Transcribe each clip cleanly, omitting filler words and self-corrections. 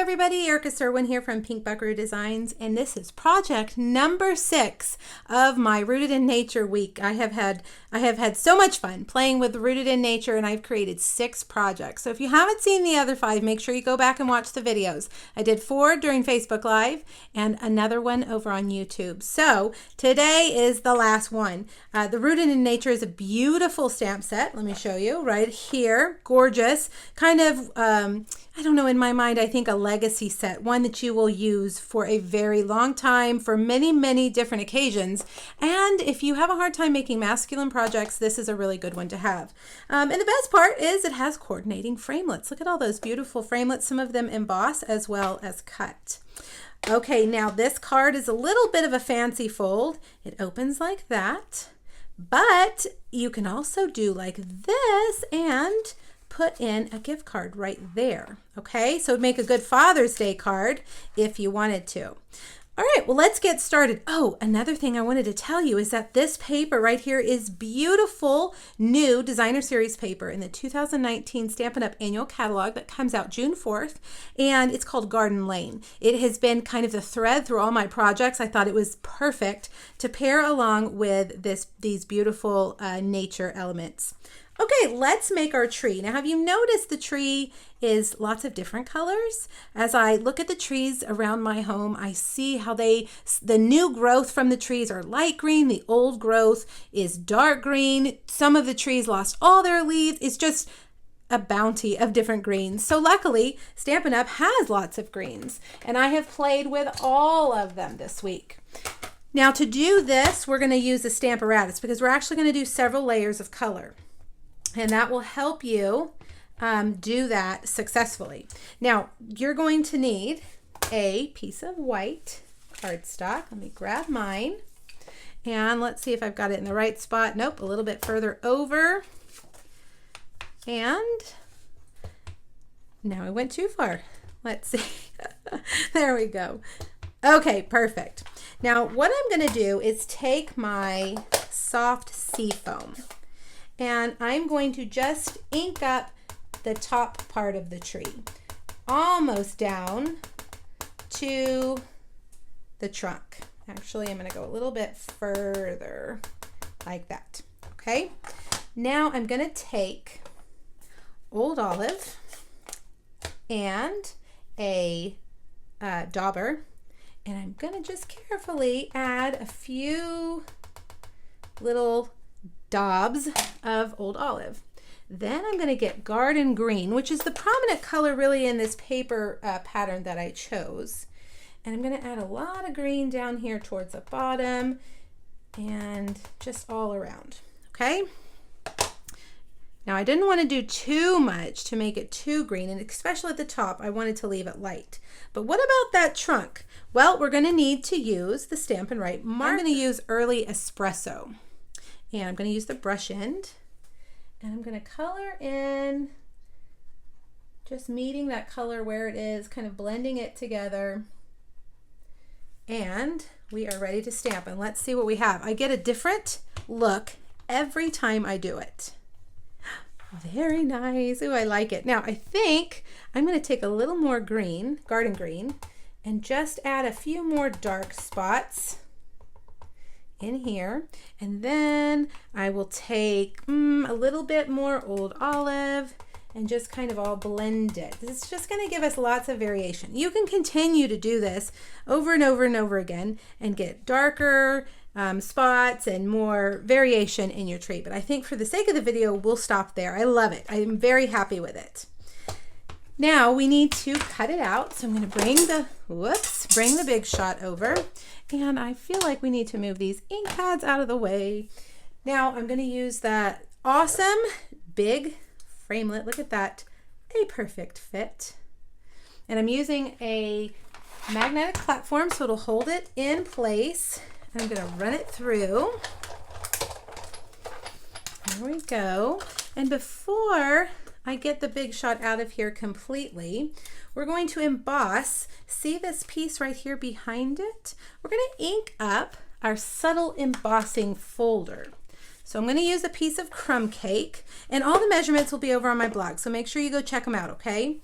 everybody, Erica Serwin here from Pink Buckaroo Designs, and this is project number 6 of my Rooted in Nature week. I have had so much fun playing with Rooted in Nature, and I've created 6 projects. So if you haven't seen the other 5, make sure you go back and watch the videos. I did 4 during Facebook Live and another one over on YouTube. So today is the last one. The Rooted in Nature is a beautiful stamp set. Let me show you right here. Gorgeous. Kind of, I don't know, in my mind, I think a legacy set, one that you will use for a very long time for many, many different occasions. And if you have a hard time making masculine projects, this is a really good one to have. And the best part is it has coordinating framelits. Look at all those beautiful framelits, some of them emboss as well as cut. Okay, now this card is a little bit of a fancy fold. It opens like that, but you can also do like this and put in a gift card right there. Okay, so it'd make a good Father's Day card if you wanted to. All right, well, let's get started. Oh, another thing I wanted to tell you is that this paper right here is beautiful new designer series paper in the 2019 Stampin' Up! Annual Catalog that comes out June 4th, and it's called Garden Lane. It has been kind of the thread through all my projects. I thought it was perfect to pair along with these beautiful nature elements. Okay, let's make our tree. Now, have you noticed the tree is lots of different colors? As I look at the trees around my home, I see how the new growth from the trees are light green, the old growth is dark green. Some of the trees lost all their leaves. It's just a bounty of different greens. So luckily, Stampin' Up! Has lots of greens, and I have played with all of them this week. Now, to do this, we're going to use the Stamparatus because we're actually going to do several layers of color. And that will help you do that successfully. Now, you're going to need a piece of white cardstock. Let me grab mine. And let's see if I've got it in the right spot. Nope, a little bit further over. And now I went too far. Let's see. There we go. Okay, perfect. Now, what I'm going to do is take my soft seafoam, and I'm going to just ink up the top part of the tree, almost down to the trunk. Actually, I'm going to go a little bit further, like that. Okay, now I'm going to take Old Olive and a dauber, and I'm going to just carefully add a few little daubs of Old Olive. Then I'm going to get Garden Green, which is the prominent color really in this paper pattern that I chose. And I'm going to add a lot of green down here towards the bottom and just all around. Okay? Now, I didn't want to do too much to make it too green, and especially at the top, I wanted to leave it light. But what about that trunk? Well, we're going to need to use the Stampin' Write marker. I'm going to use Early Espresso. And I'm going to use the brush end, and I'm going to color in, just meeting that color where it is, kind of blending it together. And we are ready to stamp, and let's see what we have. I get a different look every time I do it. Very nice. Ooh, I like it. Now, I think I'm going to take a little more green, Garden Green, and just add a few more dark spots in here, and then I will take a little bit more Old Olive and just kind of all blend it. This is just going to give us lots of variation. You can continue to do this over and over and over again and get darker spots and more variation in your tree, but I think for the sake of the video, we'll stop there. I love it. I'm very happy with it. Now we need to cut it out, so I'm going to bring the Big Shot over, and I feel like we need to move these ink pads out of the way. Now I'm going to use that awesome big framelit. Look at that, a perfect fit. And I'm using a magnetic platform so it'll hold it in place. I'm going to run it through. There we go. And before I get the Big Shot out of here completely, we're going to emboss. See this piece right here behind it? We're going to ink up our subtle embossing folder. So I'm going to use a piece of crumb cake, and all the measurements will be over on my blog, so make sure you go check them out, okay?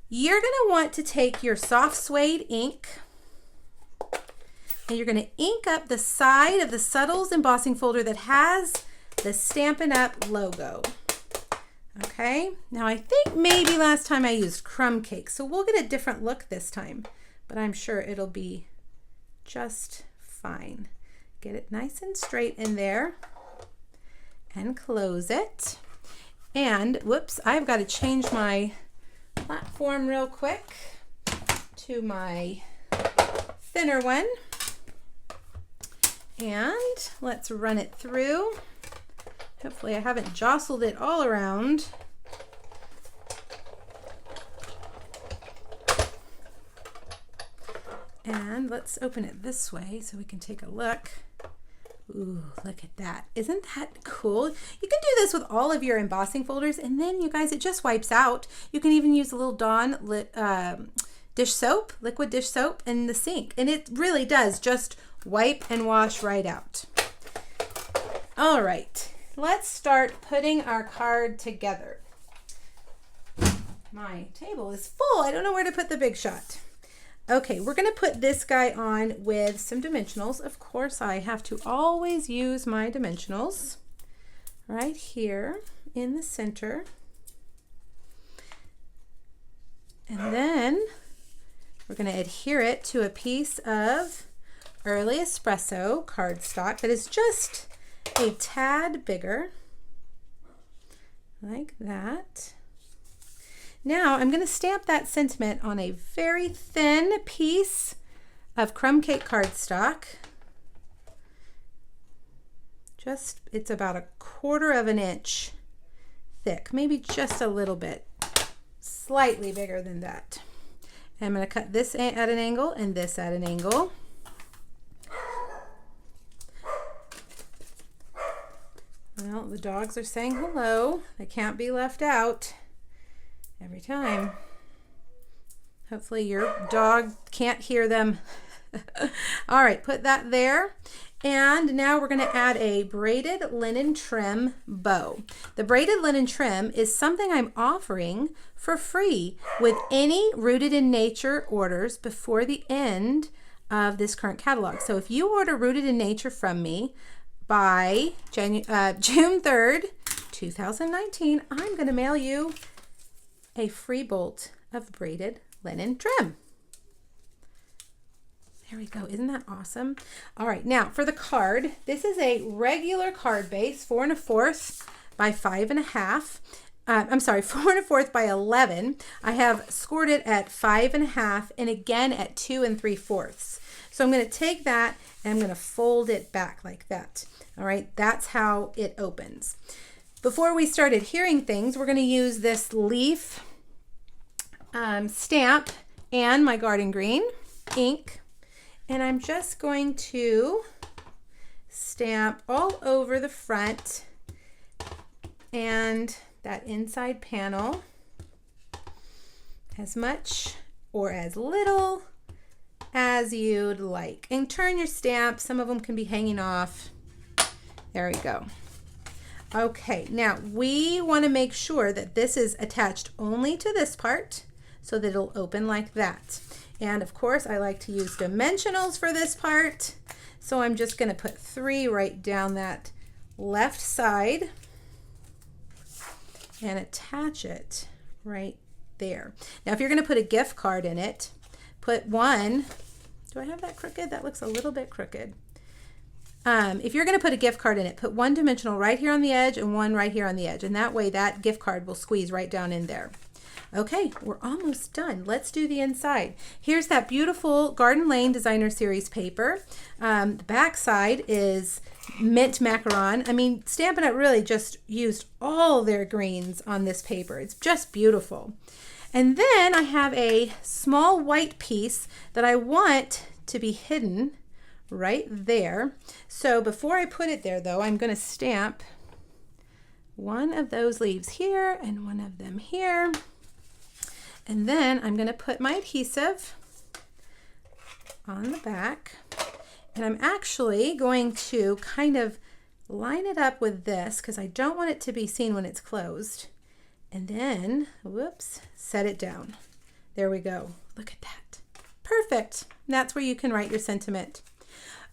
you're going to want to take your soft suede ink and you're going to ink up the side of the Subtles embossing folder that has the Stampin' Up! Logo. Okay, now I think maybe last time I used crumb cake, so we'll get a different look this time, but I'm sure it'll be just fine. Get it nice and straight in there and close it. And whoops, I've got to change my platform real quick to my thinner one. And let's run it through. Hopefully I haven't jostled it all around. And let's open it this way so we can take a look. Ooh, look at that. Isn't that cool? You can do this with all of your embossing folders, and then you guys, it just wipes out. You can even use a little Dawn dish soap, liquid dish soap in the sink, and it really does just wipe and wash right out. All right. Let's start putting our card together. My table is full. I don't know where to put the Big Shot. Okay, we're going to put this guy on with some dimensionals. Of course, I have to always use my dimensionals right here in the center. And then we're going to adhere it to a piece of Early Espresso cardstock that is just a tad bigger, like that. Now I'm going to stamp that sentiment on a very thin piece of crumb cake cardstock. It's about 1/4 of an inch thick, maybe just a little bit, slightly bigger than that. And I'm going to cut this at an angle and this at an angle. Well, the dogs are saying hello. They can't be left out every time. Hopefully your dog can't hear them. All right, put that there. And now we're going to add a braided linen trim bow. The braided linen trim is something I'm offering for free with any Rooted in Nature orders before the end of this current catalog. So if you order Rooted in Nature from me by June 3rd, 2019, I'm going to mail you a free bolt of braided linen trim. There we go. Isn't that awesome? All right, now for the card, this is a regular card base, 4 1/4 by 5 1/2. I'm sorry, 4 1/4 by 11. I have scored it at 5 1/2 and again at 2 3/4. So I'm going to take that and I'm going to fold it back like that. All right, that's how it opens. Before we start adhering things, we're going to use this leaf stamp and my garden green ink. And I'm just going to stamp all over the front and that inside panel, as much or as little as you'd like. And turn your stamp. Some of them can be hanging off. There we go. Okay, now we want to make sure that this is attached only to this part so that it'll open like that. And of course, I like to use dimensionals for this part. So I'm just going to put 3 right down that left side and attach it right there. Now, if you're going to put a gift card in it, put one. Do I have that crooked? That looks a little bit crooked. If you're going to put a gift card in it, put one dimensional right here on the edge and one right here on the edge. And that way that gift card will squeeze right down in there. Okay, we're almost done. Let's do the inside. Here's that beautiful Garden Lane Designer Series paper. The back side is mint macaron. I mean, Stampin' Up! Really just used all their greens on this paper. It's just beautiful. And then I have a small white piece that I want to be hidden right there. So before I put it there, though, I'm going to stamp one of those leaves here and one of them here. And then I'm going to put my adhesive on the back. And I'm actually going to kind of line it up with this because I don't want it to be seen when it's closed. And then, whoops, set it down. There we go. Look at that. Perfect. That's where you can write your sentiment.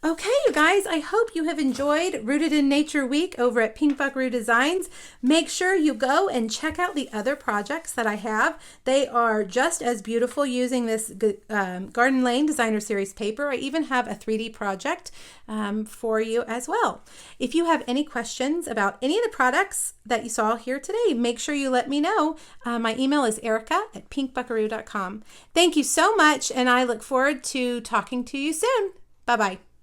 Okay, you guys, I hope you have enjoyed Rooted in Nature Week over at Pink Buckaroo Designs. Make sure you go and check out the other projects that I have. They are just as beautiful using this Garden Lane Designer Series paper. I even have a 3D project for you as well. If you have any questions about any of the products that you saw here today, make sure you let me know. My email is erica@pinkbuckaroo.com. Thank you so much, and I look forward to talking to you soon. Bye-bye.